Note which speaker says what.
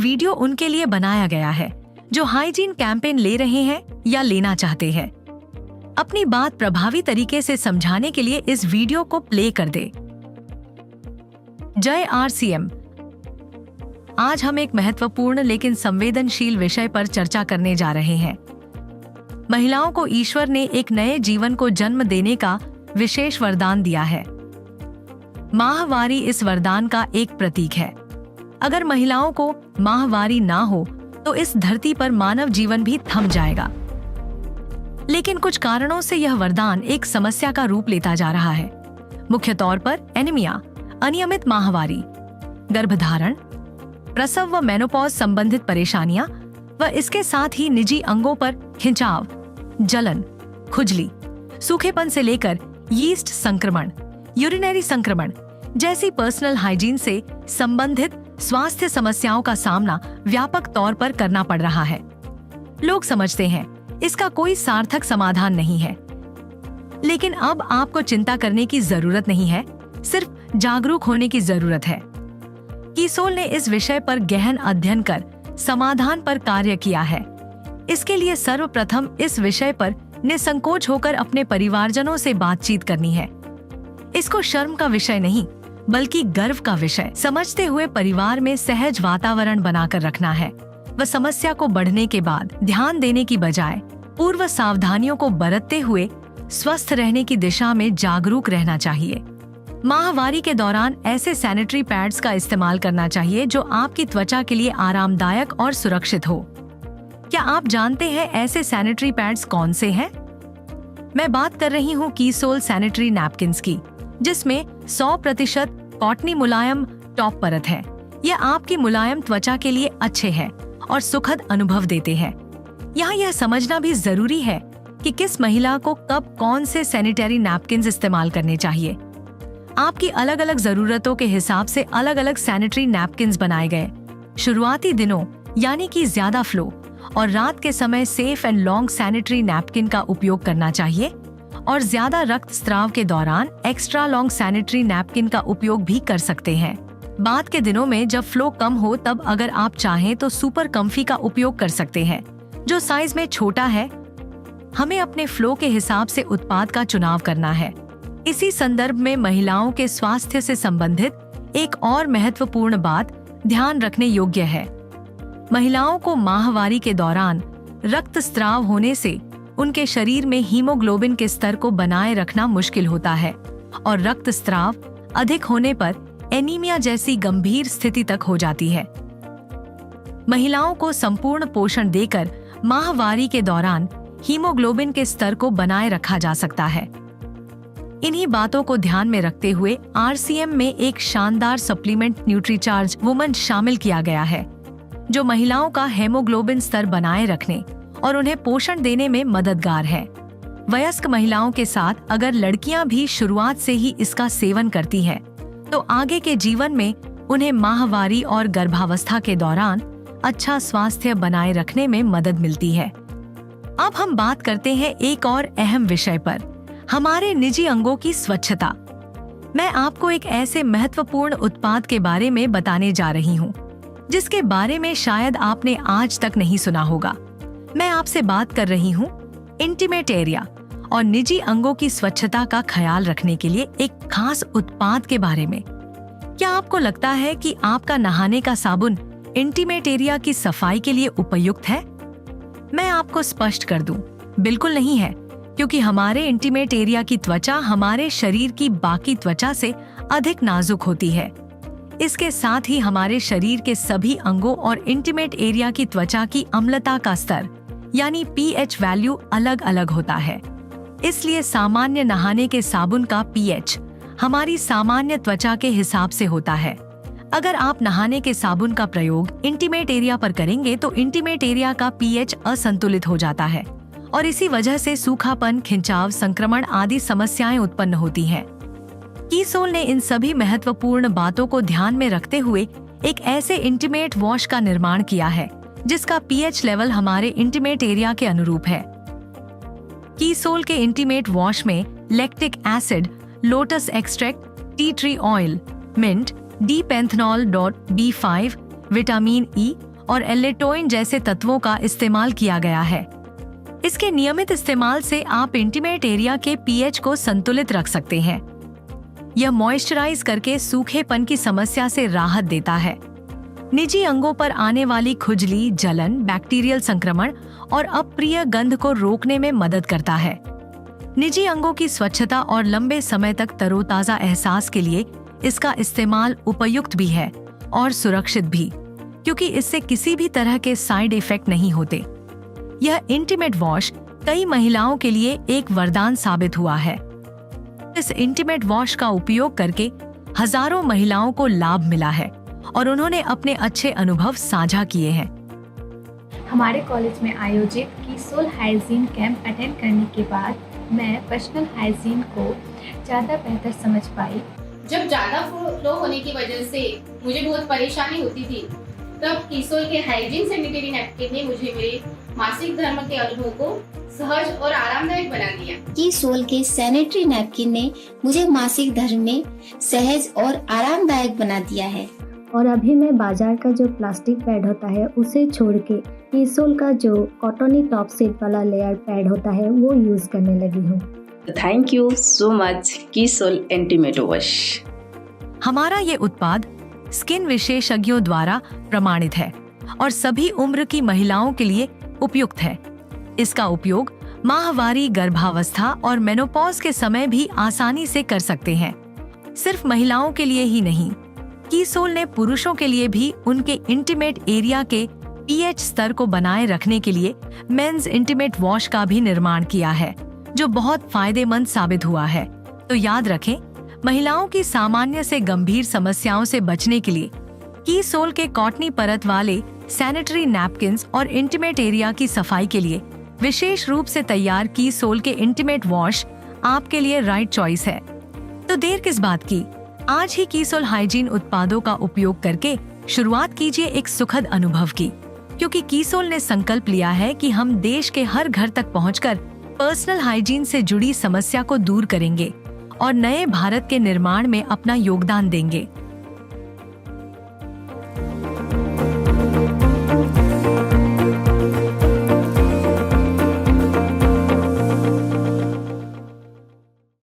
Speaker 1: Video उनके लिए बनाया गया है जो हाइजीन कैंपेन ले रहे हैं या लेना चाहते हैं। अपनी बात प्रभावी तरीके से समझाने के लिए इस वीडियो को प्ले कर दे। जय RCM। आज हम एक महत्वपूर्ण लेकिन संवेदनशील विषय पर चर्चा करने जा रहे हैं। महिलाओं को ईश्वर ने एक नए जीवन को जन्म देने का विशेष वरदान दिया है। माहवारी इस वरदान का एक प्रतीक है। अगर महिलाओं को माहवारी ना हो तो इस धरती पर मानव जीवन भी थम जाएगा। लेकिन कुछ कारणों से यह वरदान एक समस्या का रूप लेता जा रहा है। मुख्य तौर पर एनीमिया, अनियमित माहवारी, गर्भधारण, प्रसव व मेनोपॉज संबंधित परेशानियां व इसके साथ ही निजी अंगों पर खिंचाव, जलन, खुजली, सूखेपन से लेकर यीस्ट संक्रमण, यूरिनरी संक्रमण जैसी पर्सनल हाइजीन से संबंधित स्वास्थ्य समस्याओं का सामना व्यापक तौर पर करना पड़ रहा है। लोग समझते हैं इसका कोई सार्थक समाधान नहीं है, लेकिन अब आपको चिंता करने की जरूरत नहीं है, सिर्फ जागरूक होने की जरूरत है। कीसोल ने इस विषय पर गहन अध्ययन कर समाधान पर कार्य किया है। इसके लिए सर्वप्रथम इस विषय पर निसंकोच होकर अपने परिवारजनों से बातचीत करनी है। इसको शर्म का विषय नहीं बल्कि गर्व का विषय समझते हुए परिवार में सहज वातावरण बनाकर रखना है व समस्या को बढ़ने के बाद ध्यान देने की बजाय पूर्व सावधानियों को बरतते हुए स्वस्थ रहने की दिशा में जागरूक रहना चाहिए। माहवारी के दौरान ऐसे सैनिटरी पैड्स का इस्तेमाल करना चाहिए जो आपकी त्वचा के लिए आरामदायक और सुरक्षित हो। क्या आप जानते हैं ऐसे सैनिटरी पैड्स कौन से हैं? मैं बात कर रही हूँ कीसोल सैनिटरी नैपकिन्स की, जिसमें 100% कॉटनी मुलायम टॉप परत है। यह आपकी मुलायम त्वचा के लिए अच्छे हैं और सुखद अनुभव देते हैं। यहाँ यह समझना भी जरूरी है कि किस महिला को कब कौन से सैनिटरी नैपकिन्स इस्तेमाल करने चाहिए। आपकी अलग अलग जरूरतों के हिसाब से अलग अलग सैनिटरी नैपकिन्स बनाए गए। शुरुआती दिनों यानी कि ज्यादा फ्लो और रात के समय safe and long sanitary napkin का उपयोग करना चाहिए और ज्यादा रक्तस्राव के दौरान एक्स्ट्रा लॉन्ग सैनिटरी नैपकिन का उपयोग भी कर सकते हैं। बाद के दिनों में जब फ्लो कम हो तब अगर आप चाहें तो सुपर कम्फी का उपयोग कर सकते हैं, जो साइज में छोटा है। हमें अपने फ्लो के हिसाब से उत्पाद का चुनाव करना है। इसी संदर्भ में महिलाओं के स्वास्थ्य से संबंधित एक और महत्वपूर्ण बात ध्यान रखने योग्य है। महिलाओं को माहवारी के दौरान रक्तस्राव होने से उनके शरीर में हीमोग्लोबिन के स्तर को बनाए रखना मुश्किल होता है और रक्तस्राव अधिक होने पर एनीमिया जैसी गंभीर स्थिति तक हो जाती है। महिलाओं को संपूर्ण पोषण देकर माहवारी के दौरान हीमोग्लोबिन के स्तर को बनाए रखा जा सकता है। इन्हीं बातों को ध्यान में रखते हुए RCM में एक शानदार सप्लीमेंट न्यूट्रीचार्ज वुमन शामिल किया गया है, जो महिलाओं का हेमोग्लोबिन स्तर बनाए रखने और उन्हें पोषण देने में मददगार है। वयस्क महिलाओं के साथ अगर लड़कियां भी शुरुआत से ही इसका सेवन करती हैं, तो आगे के जीवन में उन्हें माहवारी और गर्भावस्था के दौरान अच्छा स्वास्थ्य बनाए रखने में मदद मिलती है। अब हम बात करते हैं एक और अहम विषय पर, हमारे निजी अंगों की स्वच्छता। मैं आपको एक ऐसे महत्वपूर्ण उत्पाद के बारे में बताने जा रही हूँ, जिसके बारे में शायद आपने आज तक नहीं सुना होगा। मैं आपसे बात कर रही हूँ इंटीमेट एरिया और निजी अंगों की स्वच्छता का ख्याल रखने के लिए एक खास उत्पाद के बारे में। क्या आपको लगता है कि आपका नहाने का साबुन इंटीमेट एरिया की सफाई के लिए उपयुक्त है? मैं आपको स्पष्ट कर दूं, बिल्कुल नहीं है, क्योंकि हमारे इंटीमेट एरिया की त्वचा हमारे शरीर की बाकी त्वचा से अधिक नाजुक होती है। इसके साथ ही हमारे शरीर के सभी अंगों और इंटीमेट एरिया की त्वचा की अम्लता का स्तर यानी pH वैल्यू अलग अलग होता है। इसलिए सामान्य नहाने के साबुन का pH हमारी सामान्य त्वचा के हिसाब से होता है। अगर आप नहाने के साबुन का प्रयोग इंटीमेट एरिया पर करेंगे तो इंटीमेट एरिया का pH असंतुलित हो जाता है और इसी वजह से सूखापन, खिंचाव, संक्रमण आदि समस्याएं उत्पन्न होती हैं। कीसोल ने इन सभी महत्वपूर्ण बातों को ध्यान में रखते हुए एक ऐसे इंटीमेट वॉश का निर्माण किया है जिसका pH लेवल हमारे इंटीमेट एरिया के अनुरूप है। कीसोल के इंटीमेट वॉश में lactic acid, lotus extract, tea tree oil, mint, D-pentanol.B5, vitamin E और एल्लेटोइन जैसे तत्वों का इस्तेमाल किया गया है। इसके नियमित इस्तेमाल से आप इंटीमेट एरिया के पीएच को संतुलित रख सकते हैं। यह मॉइस्चराइज करके सूखेपन की समस्या से राहत देता है। निजी अंगों पर आने वाली खुजली, जलन, बैक्टीरियल संक्रमण और अप्रिय गंध को रोकने में मदद करता है। निजी अंगों की स्वच्छता और लंबे समय तक तरोताजा एहसास के लिए इसका इस्तेमाल उपयुक्त भी है और सुरक्षित भी, क्योंकि इससे किसी भी तरह के साइड इफेक्ट नहीं होते। यह इंटीमेट वॉश कई महिलाओं के लिए एक वरदान साबित हुआ है। इस इंटीमेट वॉश का उपयोग करके हजारों महिलाओं को लाभ मिला है और उन्होंने अपने अच्छे अनुभव साझा किए हैं।
Speaker 2: हमारे कॉलेज में आयोजित कीसोल हाइजीन कैंप अटेंड करने के बाद मैं पर्सनल हाइजीन को ज़्यादा बेहतर समझ पाई।
Speaker 3: जब ज़्यादा फ्लो होने की वजह से मुझे बहुत परेशानी होती थी, तब कीसोल के हाइजीन सैनिटरी नैपकिन ने मुझे मेरे मासिक धर्म के अनुभव को सहज और आरामदायक बना दिया।
Speaker 4: कीसोल के सैनिटरी नैपकिन ने मुझे मासिक धर्म में सहज और आरामदायक बना दिया है।
Speaker 5: और अभी मैं बाजार का जो प्लास्टिक पैड होता है उसे छोड़ के कीसोल का जो कॉटनी टॉप सीट वाला लेयर पैड होता है वो यूज करने लगी हूँ।
Speaker 6: थैंक यू सो मच कीसोल इंटीमेट वॉश।
Speaker 1: हमारा ये उत्पाद स्किन विशेषज्ञों द्वारा प्रमाणित है और सभी उम्र की महिलाओं के लिए उपयुक्त है। इसका उपयोग माहवारी, गर्भावस्था और मेनोपॉज के समय भी आसानी से कर सकते हैं। सिर्फ महिलाओं के लिए ही नहीं, कीसोल ने पुरुषों के लिए भी उनके इंटीमेट एरिया के पीएच स्तर को बनाए रखने के लिए मेंस इंटीमेट वॉश का भी निर्माण किया है, जो बहुत फायदेमंद साबित हुआ है। तो याद रखें, महिलाओं की सामान्य से गंभीर समस्याओं से बचने के लिए कीसोल के कॉटनी परत वाले सैनिटरी नैपकिन्स और इंटीमेट एरिया की सफाई के लिए विशेष रूप से तैयार कीसोल के इंटीमेट वॉश आपके लिए राइट चॉइस है। तो देर किस बात की, आज ही कीसोल हाइजीन उत्पादों का उपयोग करके शुरुआत कीजिए एक सुखद अनुभव की, क्योंकि कीसोल ने संकल्प लिया है कि हम देश के हर घर तक पहुंचकर पर्सनल हाइजीन से जुड़ी समस्या को दूर करेंगे और नए भारत के निर्माण में अपना योगदान देंगे।